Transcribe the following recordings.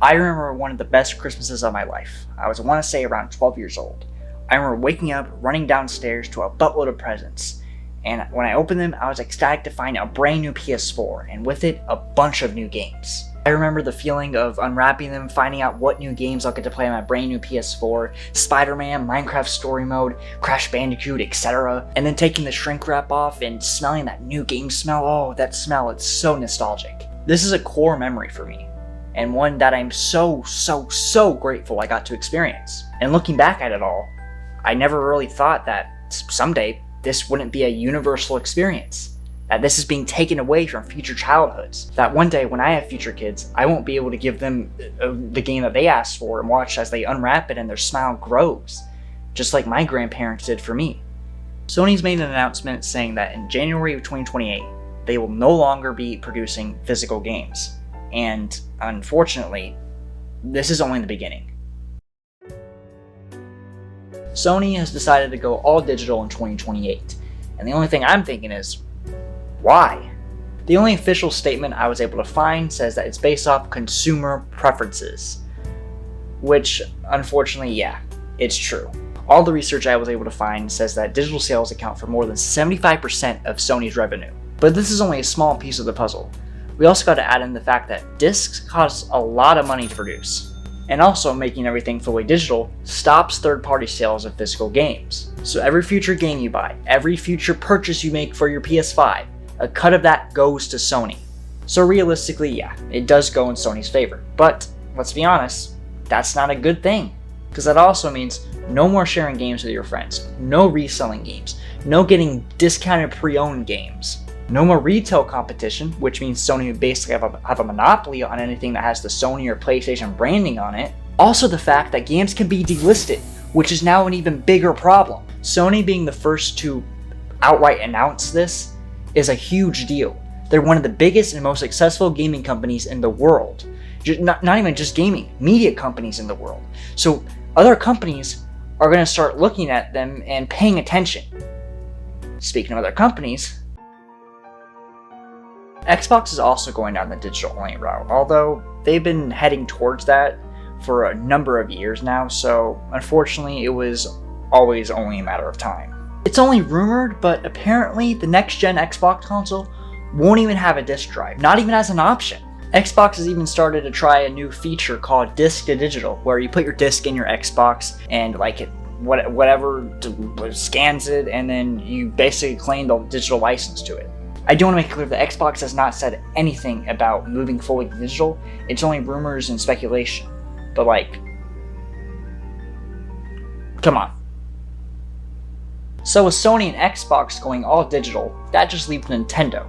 I remember one of the best Christmases of my life. I want to say around 12 years old. I remember waking up, running downstairs to a buttload of presents. And when I opened them, I was ecstatic to find a brand new PS4, and with it, a bunch of new games. I remember the feeling of unwrapping them, finding out what new games I'll get to play on my brand new PS4, Spider-Man, Minecraft Story Mode, Crash Bandicoot, etc. And then taking the shrink wrap off and smelling that new game smell. Oh, that smell, it's so nostalgic. This is a core memory for me, and one that I'm so grateful I got to experience. And looking back at it all, I never really thought that someday this wouldn't be a universal experience. That this is being taken away from future childhoods. That one day when I have future kids, I won't be able to give them the game that they asked for and watch as they unwrap it and their smile grows, just like my grandparents did for me. Sony's made an announcement saying that in January of 2028, they will no longer be producing physical games. And unfortunately, this is only the beginning. Sony has decided to go all digital in 2028, and the only thing I'm thinking is, why? The only official statement I was able to find says that it's based off consumer preferences, which unfortunately, yeah, it's true. All the research I was able to find says that digital sales account for more than 75% of Sony's revenue, but this is only a small piece of the puzzle. We also got to add in the fact that discs cost a lot of money to produce. And also, making everything fully digital stops third-party sales of physical games. So every future game you buy, every future purchase you make for your PS5, a cut of that goes to Sony. So realistically, yeah, it does go in Sony's favor. But let's be honest, that's not a good thing. Because that also means no more sharing games with your friends, no reselling games, no getting discounted pre-owned games. No more retail competition, which means Sony would basically have a monopoly on anything that has the Sony or PlayStation branding on it. Also the fact that games can be delisted, which is now an even bigger problem. Sony being the first to outright announce this is a huge deal. They're one of the biggest and most successful gaming companies in the world. Not even just gaming, media companies in the world. So other companies are going to start looking at them and paying attention. Speaking of other companies, Xbox is also going down the digital-only route, although they've been heading towards that for a number of years now, so unfortunately it was always only a matter of time. It's only rumored, but apparently the next-gen Xbox console won't even have a disc drive, not even as an option. Xbox has even started to try a new feature called disc to digital, where you put your disc in your Xbox and whatever scans it, and then you basically claim the digital license to it. I do want to make it clear that Xbox has not said anything about moving fully digital. It's only rumors and speculation. But come on. So with Sony and Xbox going all digital, that just leaves Nintendo.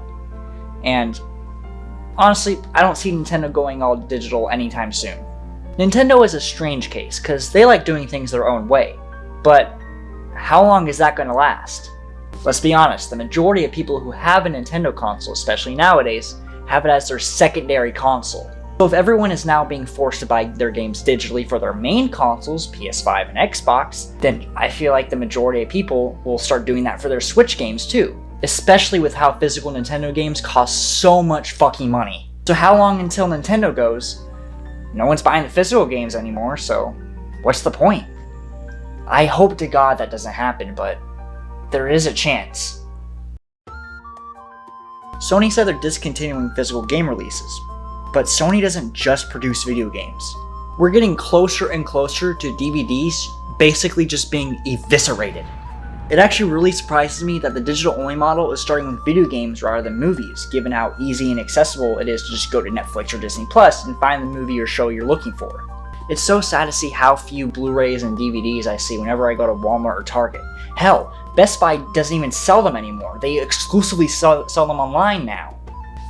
And honestly, I don't see Nintendo going all digital anytime soon. Nintendo is a strange case, because they like doing things their own way. But how long is that going to last? Let's be honest, the majority of people who have a Nintendo console, especially nowadays, have it as their secondary console. So if everyone is now being forced to buy their games digitally for their main consoles, PS5 and Xbox, then I feel like the majority of people will start doing that for their Switch games too. Especially with how physical Nintendo games cost so much fucking money. So how long until Nintendo goes, no one's buying the physical games anymore, so what's the point? I hope to God that doesn't happen, but there is a chance. Sony said they're discontinuing physical game releases, but Sony doesn't just produce video games. We're getting closer and closer to DVDs basically just being eviscerated. It actually really surprises me that the digital-only model is starting with video games rather than movies, given how easy and accessible it is to just go to Netflix or Disney Plus and find the movie or show you're looking for. It's so sad to see how few Blu-rays and DVDs I see whenever I go to Walmart or Target. Hell, Best Buy doesn't even sell them anymore. They exclusively sell them online now.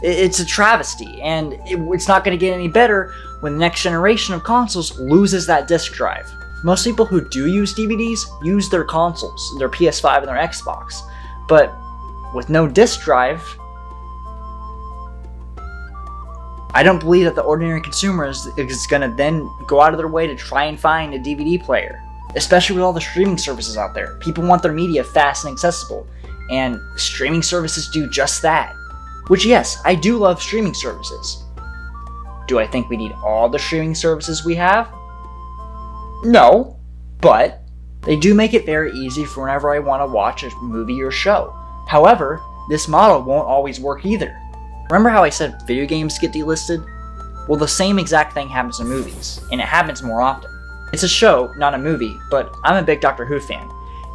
It's a travesty, and it's not going to get any better when the next generation of consoles loses that disc drive. Most people who do use DVDs use their consoles, their PS5 and their Xbox. But with no disc drive, I don't believe that the ordinary consumer is going to then go out of their way to try and find a DVD player. Especially with all the streaming services out there. People want their media fast and accessible, and streaming services do just that. Which, yes, I do love streaming services. Do I think we need all the streaming services we have? No, but they do make it very easy for whenever I want to watch a movie or show. However, this model won't always work either. Remember how I said video games get delisted? Well, the same exact thing happens in movies, and it happens more often. It's a show, not a movie, but I'm a big Doctor Who fan,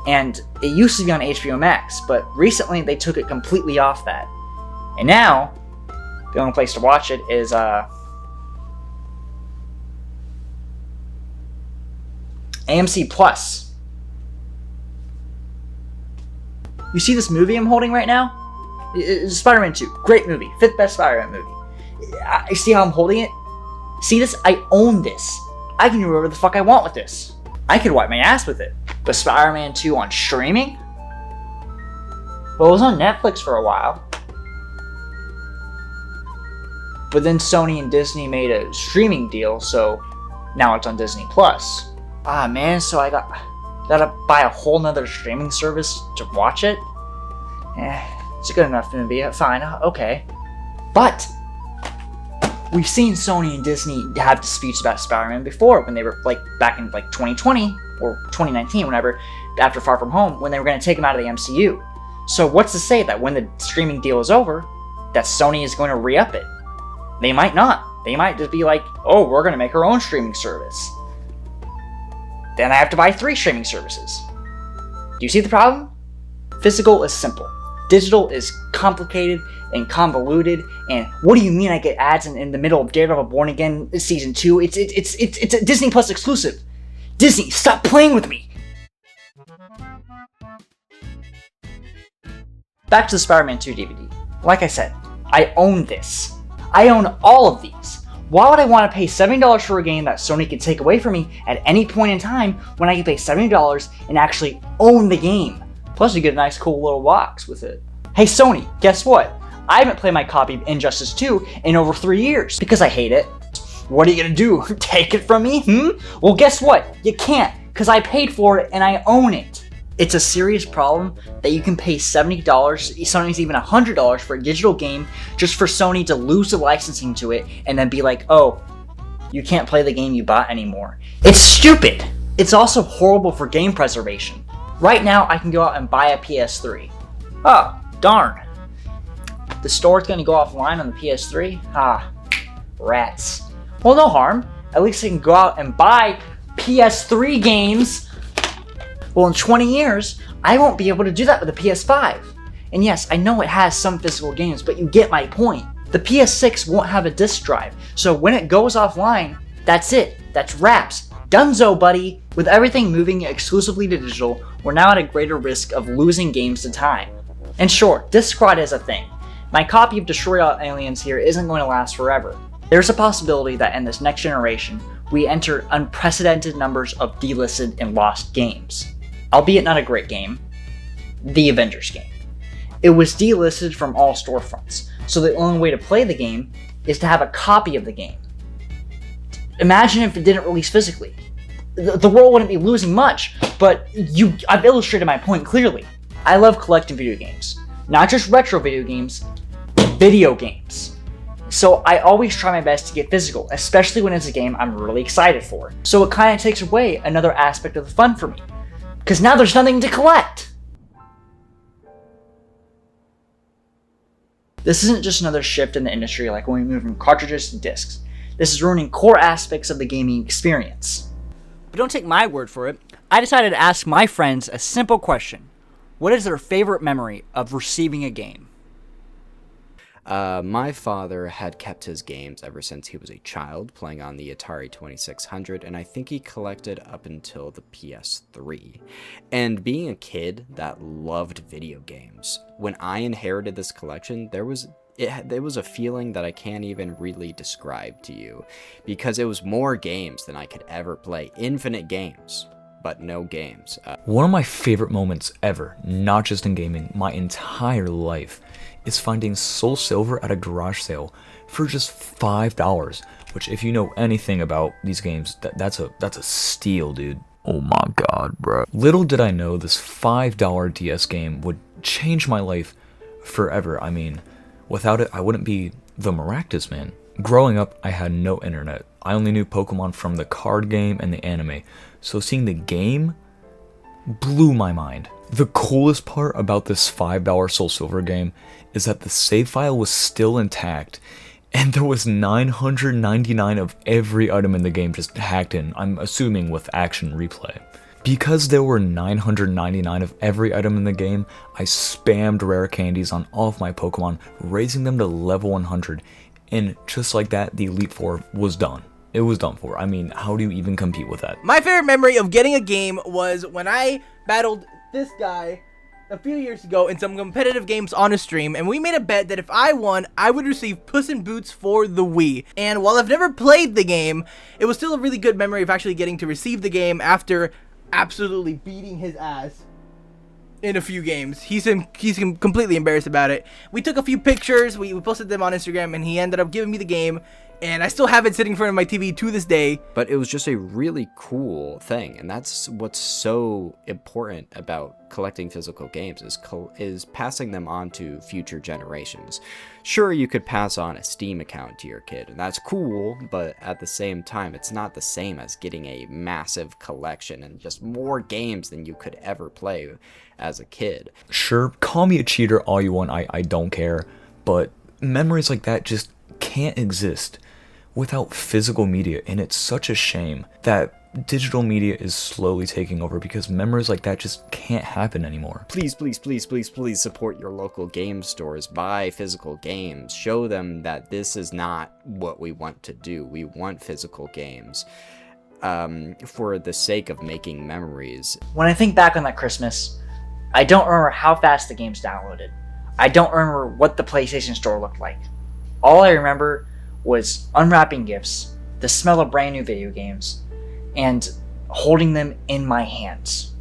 and it used to be on HBO Max, but recently they took it completely off that. And now, the only place to watch it is, AMC Plus. You see this movie I'm holding right now? It's Spider-Man 2. Great movie. 5th best Spider-Man movie. I see how I'm holding it? See this? I own this. I can do whatever the fuck I want with this. I could wipe my ass with it. But Spider-Man 2 on streaming? Well, it was on Netflix for a while. But then Sony and Disney made a streaming deal, so now it's on Disney Plus. Ah man, so I gotta buy a whole nother streaming service to watch it? It's a good enough movie, fine, okay. But we've seen Sony and Disney have disputes about Spider-Man before, when they were back in 2020 or 2019, whenever, after Far From Home, when they were going to take him out of the MCU. So what's to say that when the streaming deal is over, that Sony is going to re-up it? They might not. They might just be like, oh, we're going to make our own streaming service. Then I have to buy 3 streaming services. Do you see the problem? Physical is simple. Digital is complicated and convoluted, and what do you mean I get ads in the middle of Daredevil Born Again Season 2? It's a Disney Plus exclusive. Disney, stop playing with me! Back to the Spider-Man 2 DVD. Like I said, I own this. I own all of these. Why would I want to pay $70 for a game that Sony can take away from me at any point in time when I can pay $70 and actually own the game? Plus you get a nice cool little box with it. Hey Sony, guess what? I haven't played my copy of Injustice 2 in over 3 years because I hate it. What are you gonna do? Take it from me? Well guess what? You can't, because I paid for it and I own it. It's a serious problem that you can pay $70, sometimes even $100 for a digital game just for Sony to lose the licensing to it and then be like, oh, you can't play the game you bought anymore. It's stupid! It's also horrible for game preservation. Right now, I can go out and buy a PS3. Oh, darn. The store's gonna go offline on the PS3? Ah, rats. Well, no harm. At least I can go out and buy PS3 games. Well, in 20 years, I won't be able to do that with the PS5. And yes, I know it has some physical games, but you get my point. The PS6 won't have a disc drive, so when it goes offline, that's it. That's wraps. Dunzo, buddy! With everything moving exclusively to digital, we're now at a greater risk of losing games to time. And sure, disc rot is a thing. My copy of Destroy All Aliens here isn't going to last forever. There's a possibility that in this next generation, we enter unprecedented numbers of delisted and lost games. Albeit not a great game, the Avengers game. It was delisted from all storefronts, so the only way to play the game is to have a copy of the game. Imagine if it didn't release physically. The world wouldn't be losing much, but I've illustrated my point clearly. I love collecting video games. Not just retro video games, video games. So I always try my best to get physical, especially when it's a game I'm really excited for. So it kind of takes away another aspect of the fun for me. Because now there's nothing to collect! This isn't just another shift in the industry like when we move from cartridges to discs. This is ruining core aspects of the gaming experience. But don't take my word for it. I decided to ask my friends a simple question. What is their favorite memory of receiving a game? My father had kept his games ever since he was a child, playing on the Atari 2600, and I think he collected up until the PS3. And being a kid that loved video games, when I inherited this collection, there was a feeling that I can't even really describe to you, because it was more games than I could ever play. Infinite games, but no games. One of my favorite moments ever, not just in gaming, my entire life, is finding Soul Silver at a garage sale for just $5, which if you know anything about these games, that's a steal, dude. Oh my god, bro. Little did I know this $5 DS game would change my life forever. I mean, without it, I wouldn't be the Maractus Man. Growing up, I had no internet. I only knew Pokemon from the card game and the anime, so seeing the game blew my mind. The coolest part about this $5 Soul Silver game is that the save file was still intact, and there was 999 of every item in the game just hacked in, I'm assuming with action replay. Because there were 999 of every item in the game, I spammed rare candies on all of my Pokemon, raising them to level 100, and just like that, the Elite Four was done. It was done for. I mean, how do you even compete with that? My favorite memory of getting a game was when I battled this guy a few years ago in some competitive games on a stream, and we made a bet that if I won, I would receive Puss in Boots for the Wii. And while I've never played the game, it was still a really good memory of actually getting to receive the game after absolutely beating his ass in a few games. He's completely embarrassed about it. We took a few pictures, we posted them on Instagram, and he ended up giving me the game, and I still have it sitting in front of my TV to this day. But it was just a really cool thing, and that's what's so important about collecting physical games, is passing them on to future generations. Sure, you could pass on a Steam account to your kid, and that's cool, but at the same time, it's not the same as getting a massive collection and just more games than you could ever play as a kid. Sure, call me a cheater all you want, I don't care, but memories like that just can't exist without physical media, and it's such a shame that digital media is slowly taking over because memories like that just can't happen anymore. Please, please, please, please, please support your local game stores. Buy physical games. Show them that this is not what we want to do. We want physical games for the sake of making memories. When I think back on that Christmas, I don't remember how fast the games downloaded. I don't remember what the PlayStation Store looked like. All I remember was unwrapping gifts, the smell of brand new video games, and holding them in my hands.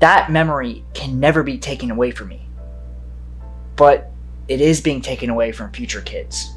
That memory can never be taken away from me, but it is being taken away from future kids.